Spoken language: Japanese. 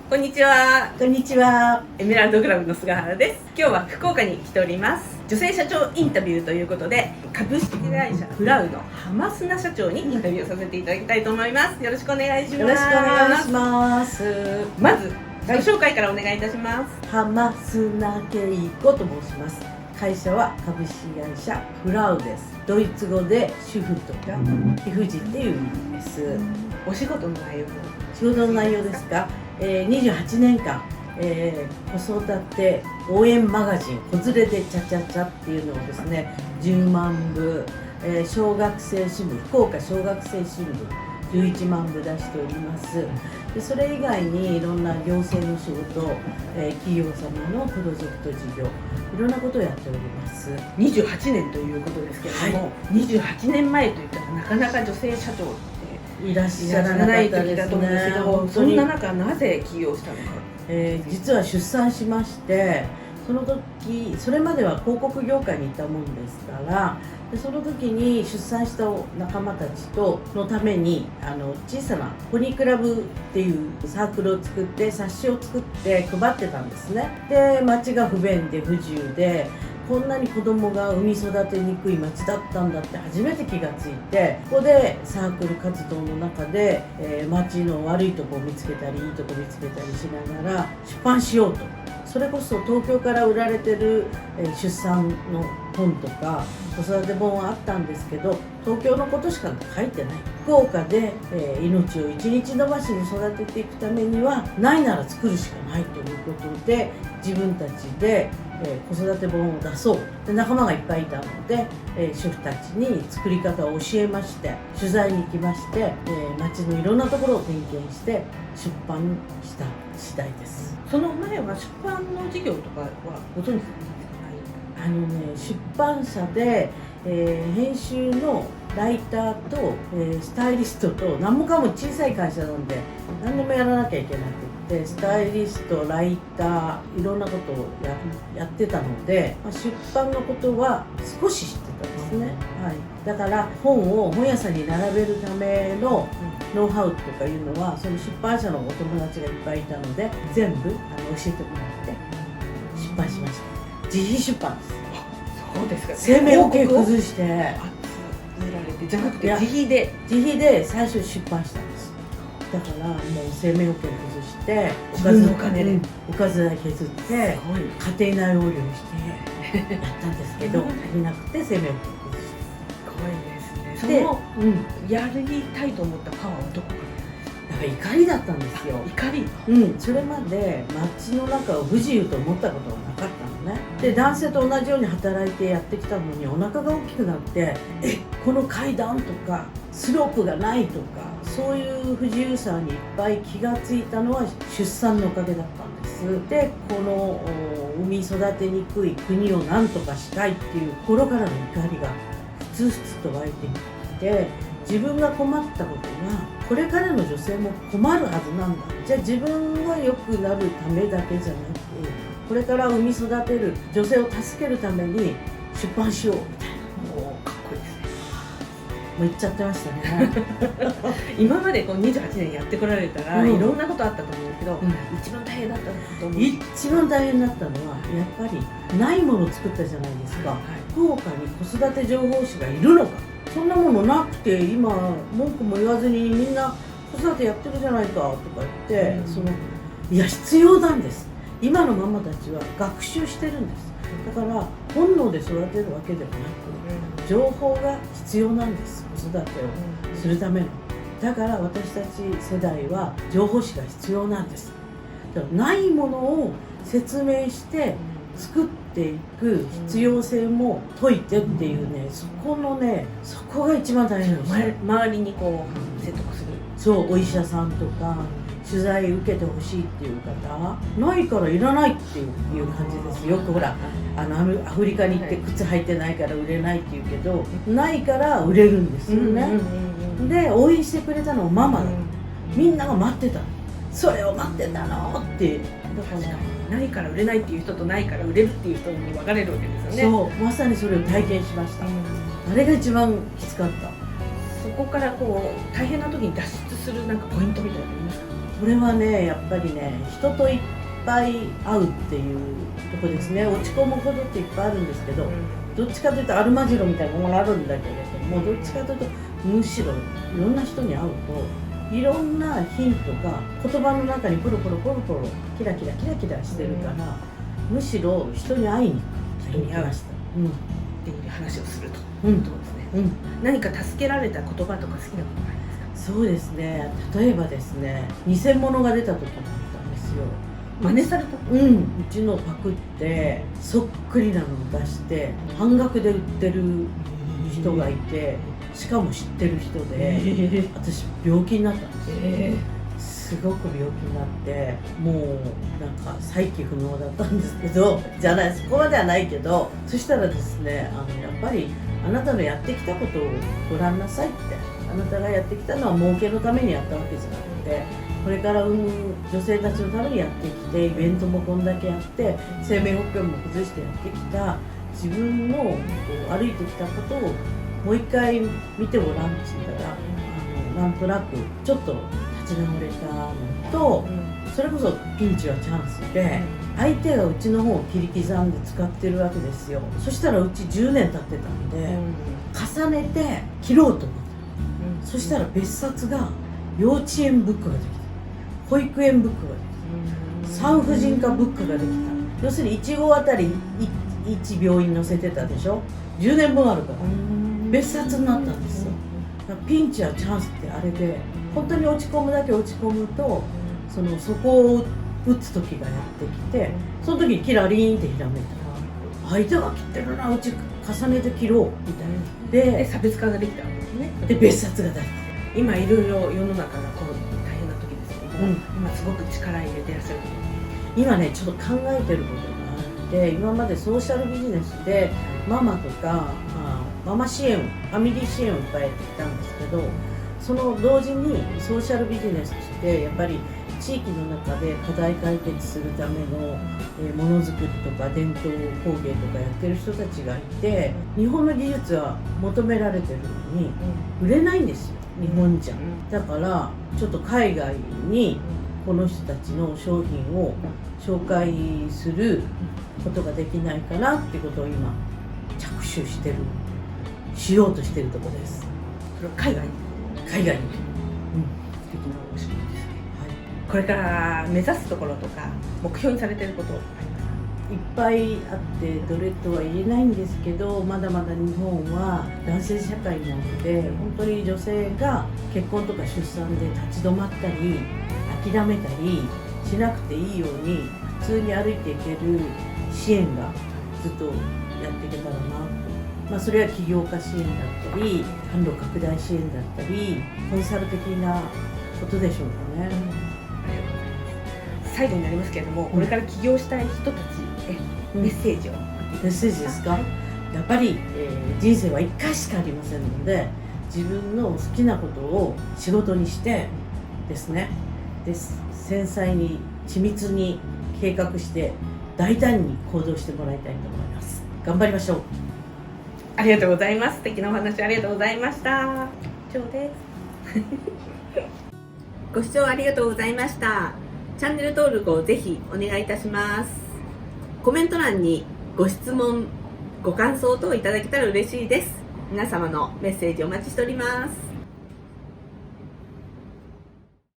こんにちは。こんにちは。エメラルドクラブの菅原です。今日は福岡に来ております。女性社長インタビューということで、株式会社フラウの浜砂社長にインタビューさせていただきたいと思います。よろしくお願いします。よろしくお願いします。まず自己紹介からお願いいたします。浜砂恵子と申します。会社は株式会社フラウです。ドイツ語で主婦とか貴婦人っていう意味です。お仕事の内容仕事の内容ですか、28年間、子育て応援マガジン「子連れでチャチャチャ」っていうのをですね10万部、小学生新聞福岡小学生新聞11万部出しております。でそれ以外にいろんな行政の仕事、企業様のプロジェクト事業いろんなことをやっております。28年ということですけれども、28年前といったらなかなか女性社長いらっしゃらなかったですね。だと思うんですけど、そんな中なぜ起業したのか。実は出産しまして、それまでは広告業界にいたもんですから、その時に出産した仲間たちのために小さなポニークラブっていうサークルを作って冊子を作って配ってたんですね。で町が不便で不自由でこんなに子供が産み育てにくい町だったんだって初めて気がついて、ここでサークル活動の中で、町の悪いとこを見つけたりいいとこ見つけたりしながら出版しようと。それこそ東京から売られてる、出産の本とか子育て本はあったんですけど、東京のことしか書いてない。福岡で、命を一日延ばしに育てていくためにはないなら作るしかないということで、自分たちで、子育て本を出そうで仲間がいっぱいいたので、主婦たちに作り方を教えまして取材に行きまして、町のいろんなところを点検して出版した次第です。その前は出版の事業とかはご存知ですか？出版社で、編集のライターと、スタイリストと何もかも小さい会社なんで何でもやらなきゃいけなくって、スタイリストライターいろんなことをやってたので、出版のことは少し知ってたんですね、はい、だから本を本屋さんに並べるためのノウハウとかいうのはその出版社のお友達がいっぱいいたので全部教えてもらって出版しました。自費出版です。そうですか。生命保険崩して売られてじゃなくて自費で最初出版したんです。だからもう生命保険崩して自分のお金で、おかず代削って家庭内横領してやったんですけど足りなくて生命保険崩して。すごいですね。そのやりたいと思ったパワーはどこから？怒りだったんですよ。怒り。それまで街の中を不自由と思ったことがなかったのね。で男性と同じように働いてやってきたのにお腹が大きくなってこの階段とかスロープがないとかそういう不自由さにいっぱい気がついたのは出産のおかげだったんです。でこの産み育てにくい国を何とかしたいっていう心からの怒りがふつふつと湧いてきて、自分が困ったことがこれからの女性も困るはずなんだ。じゃあ自分が良くなるためだけじゃなくてこれから産み育てる女性を助けるために出版しようみたいな。もうかっこいいですね。もう言っちゃってましたね今までこう28年やってこられたら、いろんなことあったと思うんですけど、一番大変だったと思う。一番大変だったのはやっぱりないものを作ったじゃないですか、福岡に子育て情報誌がいるのか。そんなものなくて今文句も言わずにみんな子育てやってるじゃないかとか言って、いや必要なんです。今のママたちは学習してるんです。だから本能で育てるわけではなく、情報が必要なんです。子育てをするための。だから私たち世代は情報誌が必要なんです。だからないものを説明して作っていく必要性も解いてっていうね、そこが一番大変です。周りにこう説得する。そう、お医者さんとか取材受けてほしいっていう方ないからいらないっていう感じです。よくほらアフリカに行って靴履いてないから売れないっていうけど、ないから売れるんですよね。で応援してくれたのはママだ。みんなが待ってた。それを待ってたのって。だからないから売れないっていう人とないから売れるっていう人に分かれるわけですよね。そう、まさにそれを体験しました。あれが一番きつかった。そこからこう大変な時に脱出するなんかポイントみたいなのありますか？これはねやっぱりね、人といっぱい会うっていうとこですね。落ち込むことっていっぱいあるんですけど、どっちかというとアルマジロみたいなものがあるんだけれども、どっちかというとむしろいろんな人に会うといろんなヒントが言葉の中にポロポロポロポロキラキラキラキラしてるから、むしろ人に会いに人に会うました。っていう話をすると、うんそうですね。何か助けられた言葉とか好きなことがありますか？そうですね。例えばですね、偽物が出た時があったんですよ。真似された？うちのパクってそっくりなのを出して半額で売ってる人がいて、しかも知ってる人で、私病気になったんですよ。すごく病気になって、もうなんか再起不能だったんですけど、じゃない、そこまではないけど、そしたらですね、やっぱりあなたのやってきたことをご覧なさいって、あなたがやってきたのは儲けのためにやったわけじゃなくて、これから産む女性たちのためにやってきて、イベントもこんだけやって生命保険も崩してやってきた自分のこう歩いてきたことをもう一回見てごらんって言ったら、なんとなくちょっと立ち直れたのと、それこそピンチはチャンスで、相手がうちの方を切り刻んで使ってるわけですよ。そしたらうち10年経ってたんで、重ねて切ろうと思った、そしたら別冊が幼稚園ブックができた、保育園ブックができた、産婦人科ブックができた。要するに1号あたり1病院載せてたでしょ。10年分あるから別冊になったんですよ。だからピンチはチャンスってあれで、本当に落ち込むだけ落ち込むと、そこを打つ時がやってきて、その時にキラリーンってひらめいた、相手が切ってるな、うち重ねて切ろうみたいな。で差別化ができたわけですね。で別冊が出て、今いろいろ世の中がこう大変な時ですけども、今すごく力入れてらっしゃる。今ねちょっと考えてることがあって、今までソーシャルビジネスでママとか、ママ支援、ファミリー支援をいっぱいやってきたんですけど、その同時にソーシャルビジネスとしてやっぱり地域の中で課題解決するためのものづくりとか伝統工芸とかやってる人たちがいて、日本の技術は求められてるのに売れないんですよ、日本じゃ。だからちょっと海外にこの人たちの商品を紹介することができないかなってことを今着手してる、しようとしてるところです。それは海外に？海外に。素敵なお仕事ですね。これから目指すところとか目標にされていることありますか？いっぱいあってどれとは言えないんですけど、まだまだ日本は男性社会なので、本当に女性が結婚とか出産で立ち止まったり諦めたりしなくていいように普通に歩いていける支援がずっとやっていけたらなと。それは起業家支援だったり販路拡大支援だったりコンサル的なことでしょうかね。最後になりますけれども、これから起業したい人たちへメッセージを。メッセージですか？やっぱり、人生は1回しかありませんので、自分の好きなことを仕事にしてですね、繊細に緻密に計画して大胆に行動してもらいたいと思います。頑張りましょう。ありがとうございます。素敵なお話ありがとうございました。以上ですご視聴ありがとうございました。チャンネル登録をぜひお願いいたします。コメント欄にご質問、ご感想等いただけたら嬉しいです。皆様のメッセージお待ちしております。